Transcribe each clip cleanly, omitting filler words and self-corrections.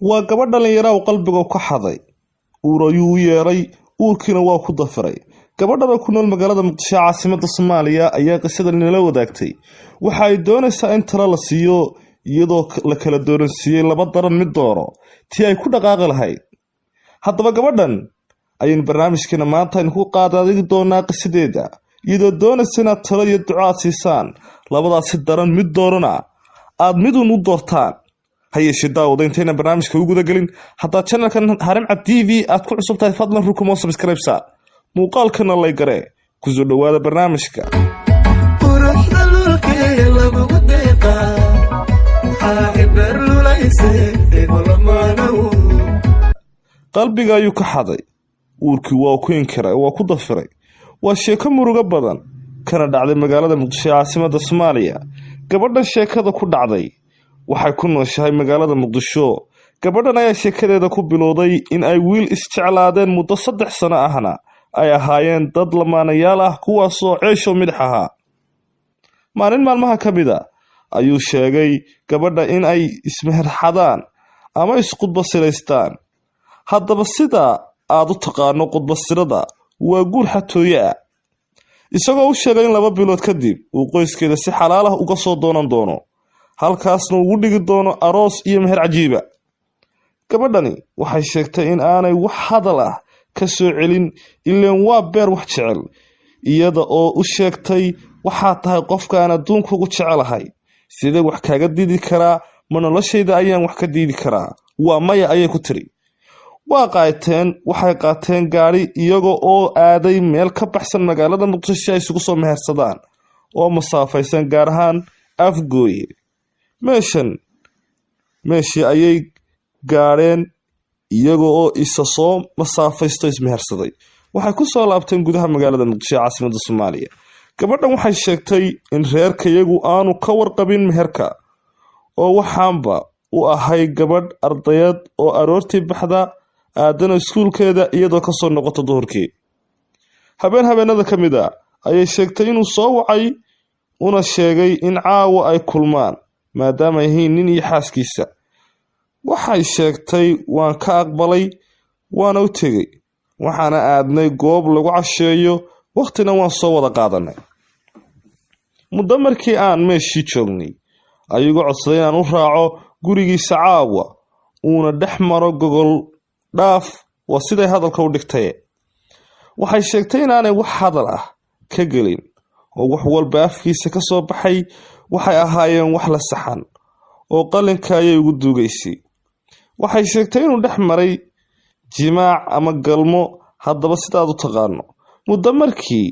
waa gabadh dhalinyaro oo qalbiga ka xaday uur ayuu yeeray uurkiina waa ku dafiray. gabadhan ku nool magaalada Muqdisho caasimadda Soomaaliya ayaa qisadan nala wadaagtay. waxa ay doonaysaa in talo la siiyo iyadoo la kala dooransiiyay laba daran mid dooro tii ay ku dhaqaaqi lahayd. haddaba gabadhan ayaan barnaamijkeena maanta ku qaadadigi doonaa qisadeeda iyadoo doonaysa inaad talo iyo duco siisaan labadaasi daran mid doorana aad midun u doortaan. hayeeshee daawada intayna barnaamijka ugu gudagelin haddaa channelkan Harimcad TV aad ku cusub tahay fadlan rukumo subscribe sa muuqaalkana lay garee ku soo dhawaada barnaamijka. qalbiga ayuu ka xaday uurkii waa ku inkiray waa ku dafiray. waa sheeko murugo badan kana dhacday magaalada Muqdisho caasimadda Soomaaliya. gabadhan sheekada ku dhacday waxay ku nooshahay magaalada Muqdisho. gabadhan ayaa sheekadeeda ku bilowday in ay wiil isjeclaadeen muddo 3 sano ahna ay ahaayeen dad lamaanayaal ah kuwaas oo ceesho midx ahaa. maalin maalmaha ka mid ah ayuu sheegay gabadha in ay ismeherxadaan ama isqudbasilaystaan. haddaba sida aad u taqaano qudbasirada waa guur xatooye ah. isagoo u sheegay in 2 bilood kadib uu qoyskeeda si xalaal ah uga soo doonan doono halkaasna ugu dhigi doono aroos iyo meher cajiiba. gabadhani waxay sheegtay in aanay wax hadal ah ka soo celin ileen waa beer wax jecel iyada oo u sheegtay waxaa tahay qofkaan adduunka ugu jecelahay sidee wax kaaga diidi karaa ma noloshayda ayaan wax ka diidi karaa waa maya ayay ku tiri. waxay qaateen gaari iyaga oo aaday meel ka baxsan magaalada Muqdisho ay isugu soo mehersadaan oo masaafaysan gaar ahaan Afgooye. meeshii ayay gaareen iyaga oo isa soo masaafaysto ismehersaday. waxay ku soo laabteen gudaha magaalada Muqdisho caasimadda Soomaaliya. gabadhan waxay sheegtay in reerka iyagu aanu ka warqabin meherka oo waxaanba u ahay gabadh ardayad oo aroortii baxda aadana iskuulkeeda iyadoo ka soo noqoto duhurkii. habeenada ka mid ah ayay sheegtay inuu soo wacay una sheegay in caawa ay kulmaan maadaama ay yihiin nin iyo xaaskiisa. waxay sheegtay waan ka aqbalay waana u tegey waxaana aadnay goob lagu casheeyo waqtina waan soo wada qaadanay. muddo markii aan meeshii joognay ayuu codsaday inaan u raaco gurigiisa caawa uuna dhex maro gogol dhaaf waa siday hadalka u dhigtay. waxay sheegtay inaanay wax hadal ah ka gelin oo wax walba afkiisa ka soo baxay waxay ahaayeen wax la saxan oo qalinka ayay ugu duugaysay. waxay sheegtay inuu dhex maray jimaac ama galmo haddaba sidaad u taqaano. muddo markii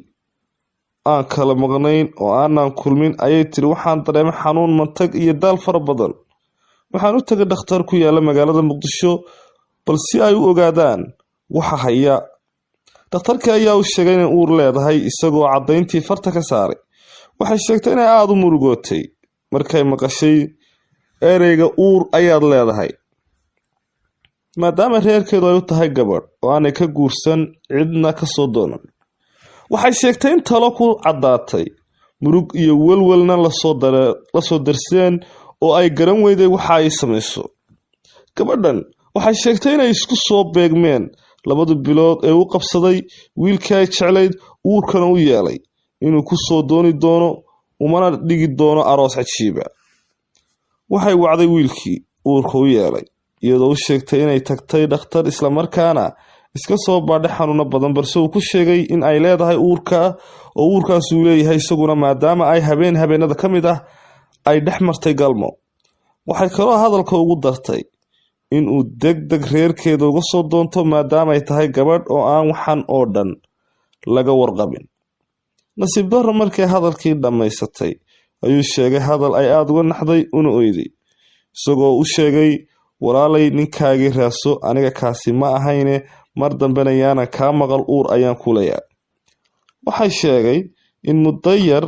aan kala maqnayn oo aanan kulmin ayay tiri waxaan dareemay xanuun mantag iyo daal fara badan. waxaan u tagay dhakhtar ku yaala magaalada Muqdisho bal si ay u ogaadaan waxa haya. dhakhtarkii ayaa u sheegay inay uur leedahay isagoo caddayntii farta ka saaray. waxay sheegtay inay aada u murugootay markay maqashay ereyga uur ayaad leedahay maadaama reerkeedu ay u tahay gabadh oo aanay ka guursan cidna ka soo doonan. waxay sheegtay in talo ku caddaatay murug iyo welwelna la soo darseen oo ay garan weyday waxa ay samayso. gabadhan waxay sheegtay inay isku soo beegmeen 2 bilood ee u qabsaday wiilkii ay jeclayd uurkana u yeelay inuu ku soo dooni doono umana dhigi doono aroos cajiiba. waxay wacday wiilkii uurka u yeelay iyadoo u sheegtay inay tagtay dhakhtar isla markaana iska soo baadhay xanuuno badan balse uu ku sheegay in ay leedahay uurka oo uurkaas uu leeyahay isaguna maadaama ay habeenada ka mid ah ay dhex martay galmo. waxay kaloo hadalka ugu dartay inuu degdeg reerkeeda uga soo doonto maadaama ay tahay gabadh oo aan waxan oo dhan laga warqabin. nasiib darro markay hadalkii dhammaysatay ayuu sheegay hadal ay aada uga naxday una oyday isagoo u sheegay walaalay ninkaagii raaso aniga kaasi ma ahayne mar dambena yaanan kaa maqal uur ayaan ku leeyahay. waxay sheegay in muddo yar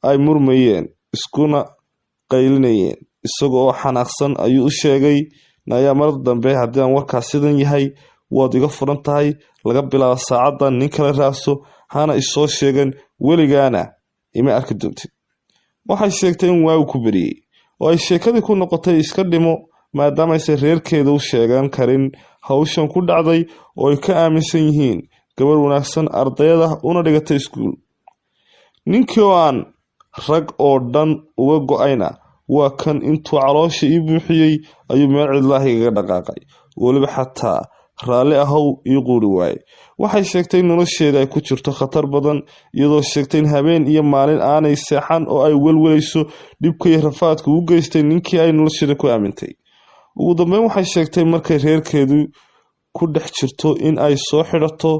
ay murmayeen iskuna qaylinayeen isagoo xanaaqsan ayuu u sheegay nayaa mar dambe haddii aan warkaas sidan yahay waad iga furan tahay laga bilaabo saacadan nin kale raaso hana isoo sheegan weligaana ima arki doontid. waxay sheegtay in waagu ku bariyay oo ay sheekadii ku noqotay iska dhimo maadaama aysan reerkeeda u sheegan karin hawshan ku dhacday oo ay ka aaminsan yihiin gabar wanaagsan ardayada una dhigatay iskuul. ninkii oo aan rag oo dhan uga go-ayna waa kan intuu caloosha ii buuxiyey ayuu meel cidlaahi igaga dhaqaaqay, weliba xataa raalli ahow ii quuri waaye. waxay sheegtay in nolosheeda ay ku jirto khatar badan, iyadoo sheegtay in habeen iyo maalin aanay seexan oo ay welwelayso dhibka iyo rafaadka u geystay ninkii ay nolosheeda ku aamintay. ugu dambeyn waxay sheegtay markay reerkeedu ku dhex jirto in ay soo xidhato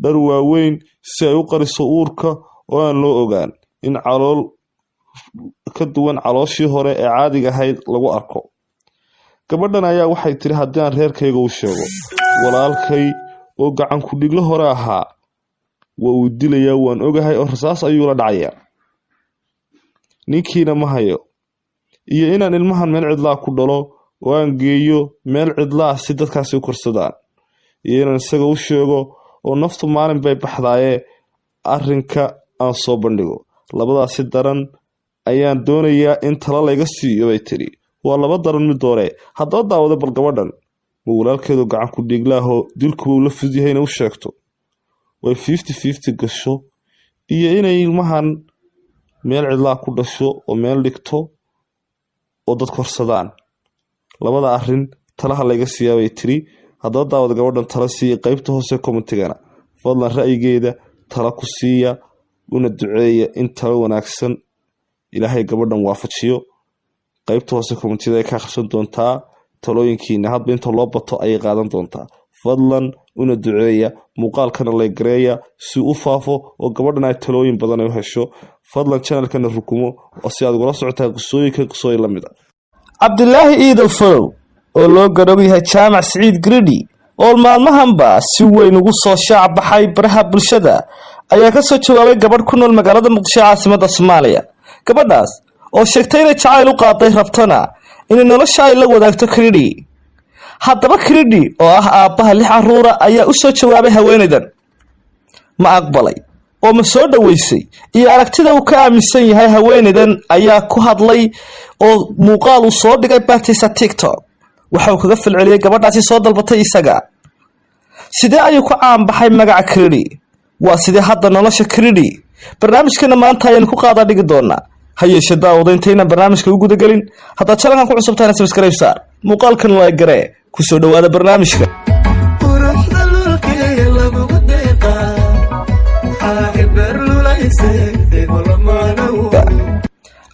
dhar waaweyn si ay u qariso uurka oo aan loo ogaan, in calool ka duwan calooshii hore ee caadiga ahayd lagu arko. gabadhan ayaa waxay tiri haddii aan reerkayga u sheego, walaalkay oo gacan ku dhiglo hore ahaa waa uu dilayaa, waan ogahay, oo rasaas ayuu la dhacayaa. ninkiina ma hayo, iyo inaan ilmahan meel cidlaa ku dhalo oo aan geeyo meel cidlaa si dadkaasi u korsadaan, iyo inaan isaga u sheego oo naftu maalin bay baxdaaye arrinka aan soo bandhigo. labadaasi daran ayaan doonayaa in talo layga siiyo bay tiri. waa laba daran mid doore. haddaba daawada bal gabadhan ma walaalkeedu gacan ku dhiiglaaho dilkuwa uu la fudyahayna u sheegto, way 50-50 gasho, iyo inay ilmahan meel cidlaa ku dhasho oo meel dhigto oo dad korsadaan. labada arrin talaha layga siiyaa bay tiri. haddaba daawada gabadhan tala siiya qaybta hoose commentigana fadlan ra'yigeeda tala ku siiya, una duceeya in talo wanaagsan ilaahay gabadhan waafajiyo. qaybta hoose commentida ay ka akhrisan doontaa talooyinkiina, hadba inta loo bato ayay qaadan doontaa. fadlan una duceeya, muuqaalkana lay gareeya si u faafo oo gabadhan ay talooyin badan u hesho. fadlan channelkana rukumo oo si aad ugula socotaa qisooyin la mid ah. cabdilaahi iidow farow oo loo garog yahay jaamac siciid gridhi oo maalmahanba si weyn ugu soo shaac baxay baraha bulshada ayaa ka soo jawaabay gabadh ku nool magaalada muqdisho caasimadda Soomaaliya. gabadhaas oo sheegtay inay jacayl u qaaday rabtana inay nolosha ay la wadaagto Gridhi. haddaba Gridhi oo ah aabbaha 6 caruura ayaa u soo jawaabay haweeneydan. ma aqbalay oo ma soo dhaweysay iyo aragtida uu ka aaminsan yahay haweeneydan ayaa ku hadlay oo muuqaal uu soo dhigay bartiisa TikTok. waxa uu kaga falceliyay gabadhaasi soo dalbatay isaga. sidee ayuu ku caan baxay magaca Gridhi? waa sidee hadda nolosha Gridhi? barnaamijkana maanta ayaan ku qaada dhigi doonaa. hayeeshe daawada intayna barnaamijka u guda galin, hadda channelkan ku cusub tahay subscribe saar, muuqaalkan waa garee, ku soo dhawaada barnaamijka.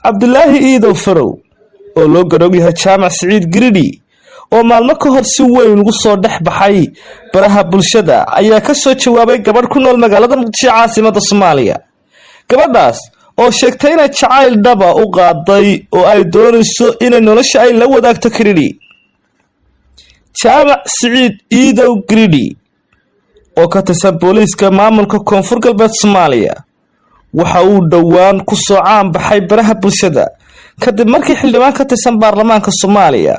cabdilaahi iidow farow oo loo garog yahay jaamac siciid Gridhi oo maalmo ka hor si weyn ugu soo dhex baxay baraha bulshada ayaa ka soo jawaabay gabadh ku nool magaalada muqdisho caasimadda Soomaaliya. gabadhaas oo sheegtay inay jacayl dhaba u qaaday oo ay doonayso inay nolosha ay la wadaagto Gridhi. jaamac siciid iidow Gridhi oo ka tirsan booliiska maamulka koonfur galbeed Soomaaliya waxa uu dhowaan ku soo caan baxay baraha bulshada kadib markii xildhibaan ka tirsan baarlamaanka Soomaaliya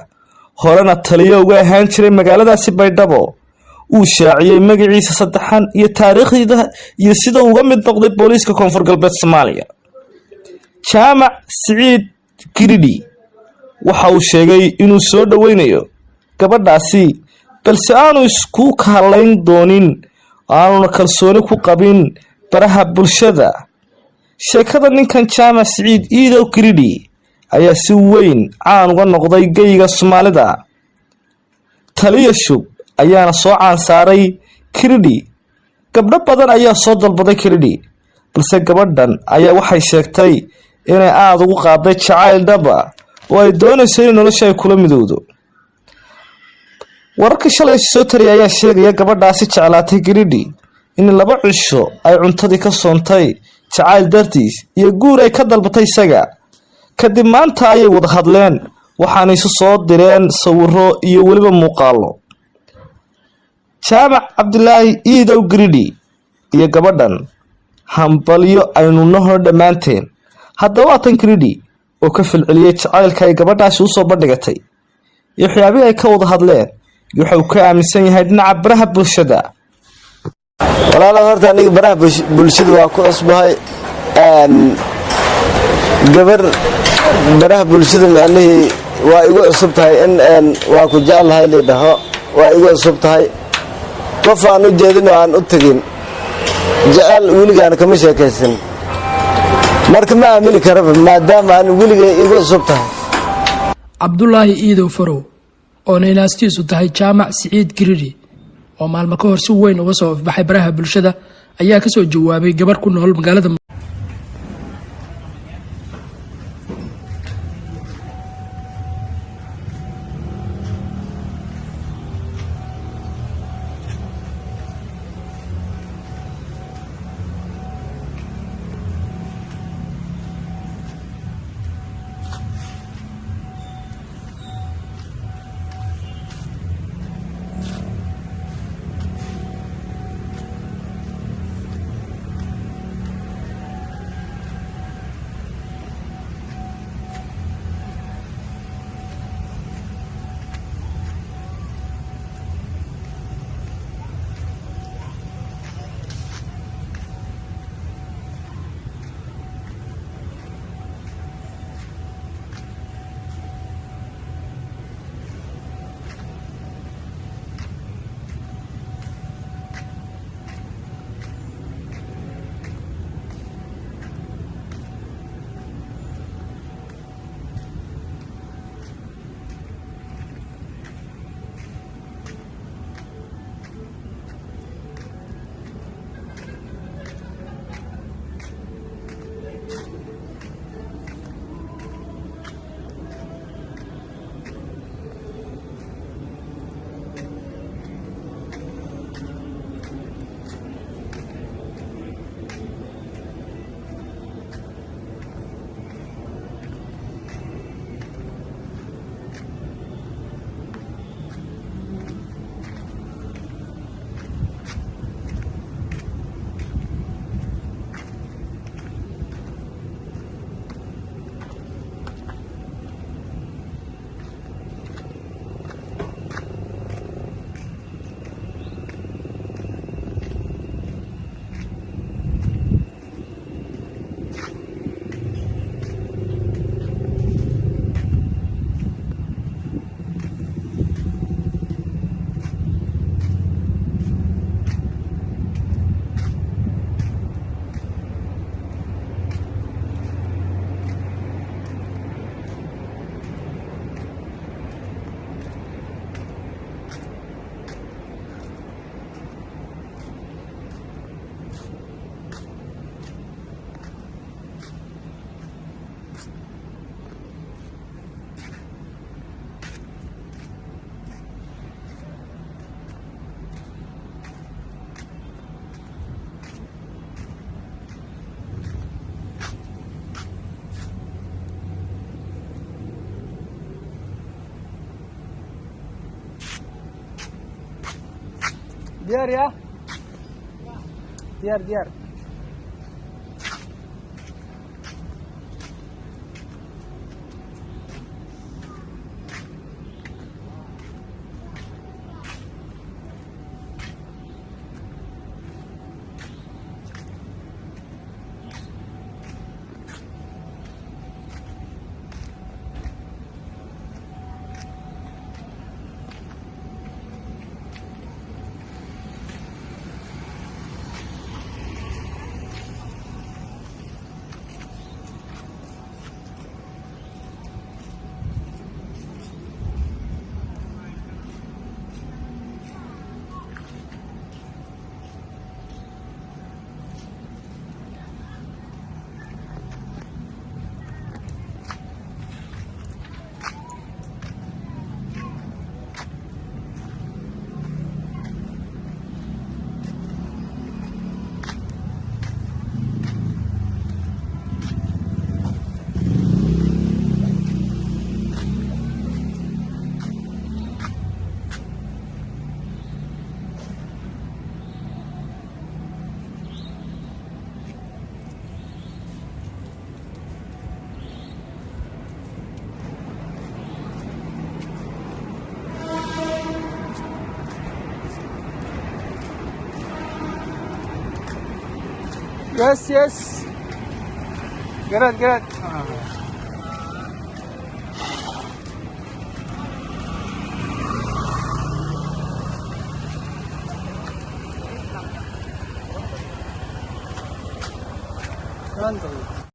horena taliyo uga ahaan jiray magaaladaasi Baydhabo uu shaaciyay magaciisa saddexan iyo taariikhdiisa iyo sida uu uga mid noqday booliiska koonfur galbeed Soomaaliya. jaamac siciid Gridhi waxa uu sheegay inuu soo dhaweynayo gabadhaasi balse aanu isku kahalayn doonin, aanuna kalsooni ku qabin baraha bulshada. sheekada ninkan jaamac siciid iidow Gridhi ayaa si weyn caan uga noqday geyga Soomaalida. taliya shub ayaana soo caan saaray Gridhi. gabdho badan ayaa soo dalbaday Gridhi, balse gabadhan ayaa waxay sheegtay inay aad ugu qaaday jacayl dhaba oo ay doonayso in nolosha ay kula midowdo. wararka shalay soo tariyay ayaa sheegaya gabadhaasi jeclaatay Gridhi in 2 cisho ay cuntadii ka soontay jacayl dartiis iyo guur ay ka dalbatay isaga. kadib maanta ayay wada hadleen, waxaana isu soo direen sawiro iyo weliba muuqaalo. jaamac cabdilaahi iidow Gridhi iyo gabadhan hambalyo aynu nahor dhammaanteen. haddaba waa tan Gridhi oo ka falceliyay jacaylka ay gabadhaasi u soo bandhigatay iyo waxyaabihii ay ka wada hadleen iyo waxa uu ka aaminsan yahay dhinaca baraha bulshada. walaalaha horta aniga baraha bulshada waa ku cusbahay gabar baraha bulshada macnaheedu waa igu cusub tahay in waa ku jeclahay lidhaho waa igu cusub tahay qof aan u jeedin oo aan u tegin jecel weligaan kama sheekaysan marka ma aamini karaba maadaama aan weligay igu cusub tahay. Cabdulaahi Iidow Farow oo naynastiisu tahay Jaamac Siciid Giridi oo maalmo ka hor si weyn uga soo baxay baraha bulshada ayaa ka soo jawaabay gabar ku nool magaalada ديار يا ديار Yes. Good. كمان طويل.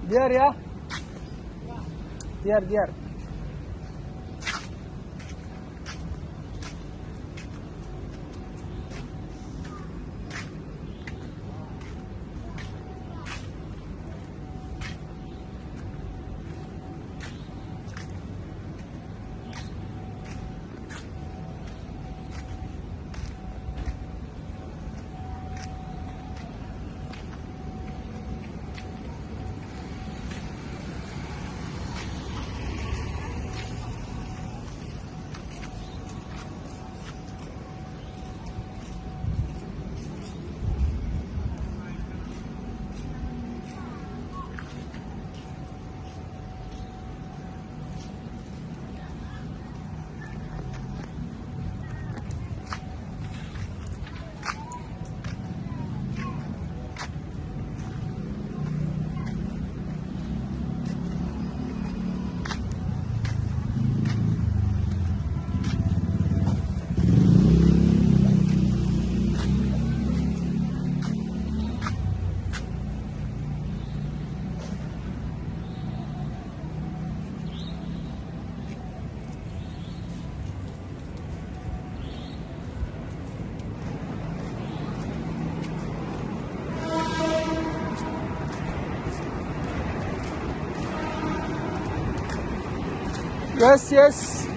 ديار يا ديار Yes.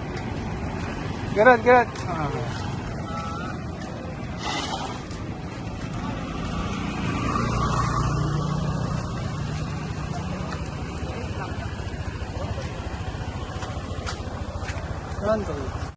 Good. Pronto.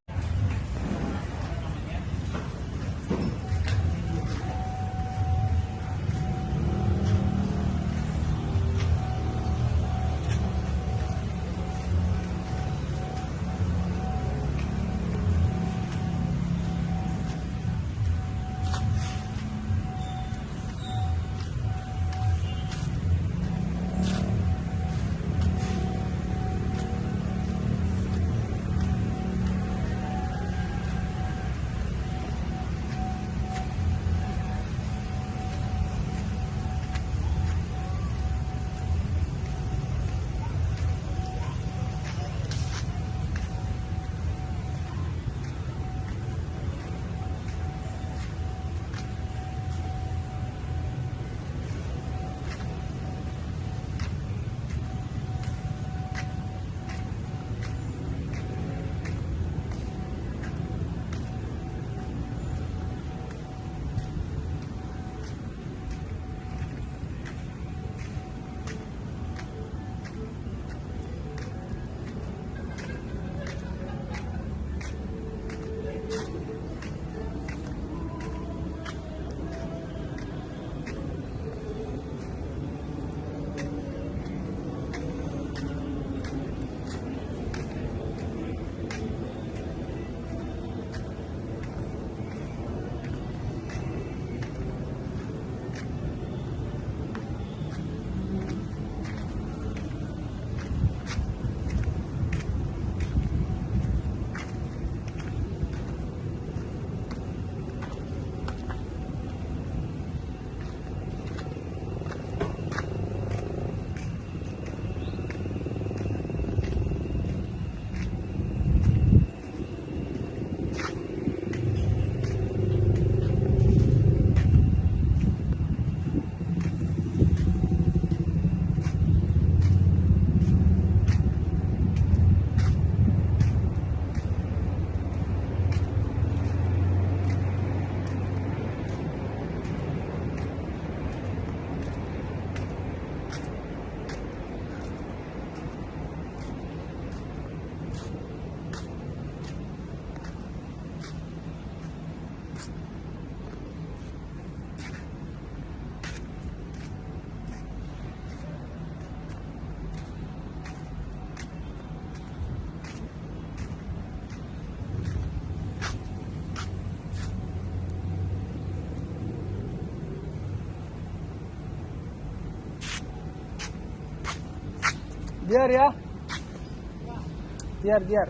ديار يا ديار ديار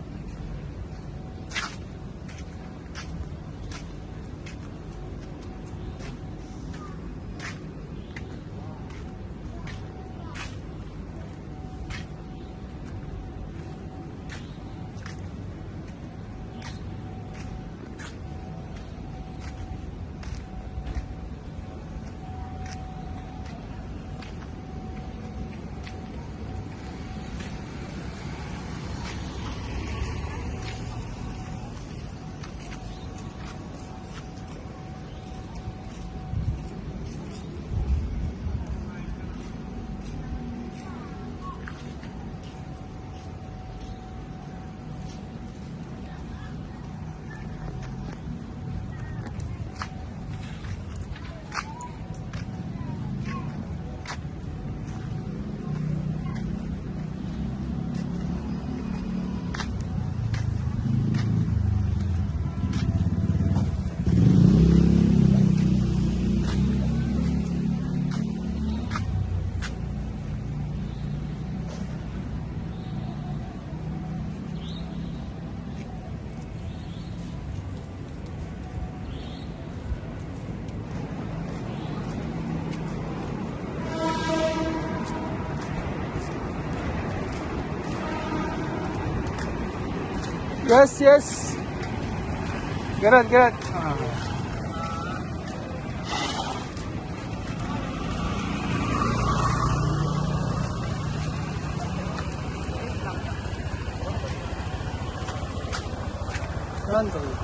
يس يس جراد جراد كمان طويل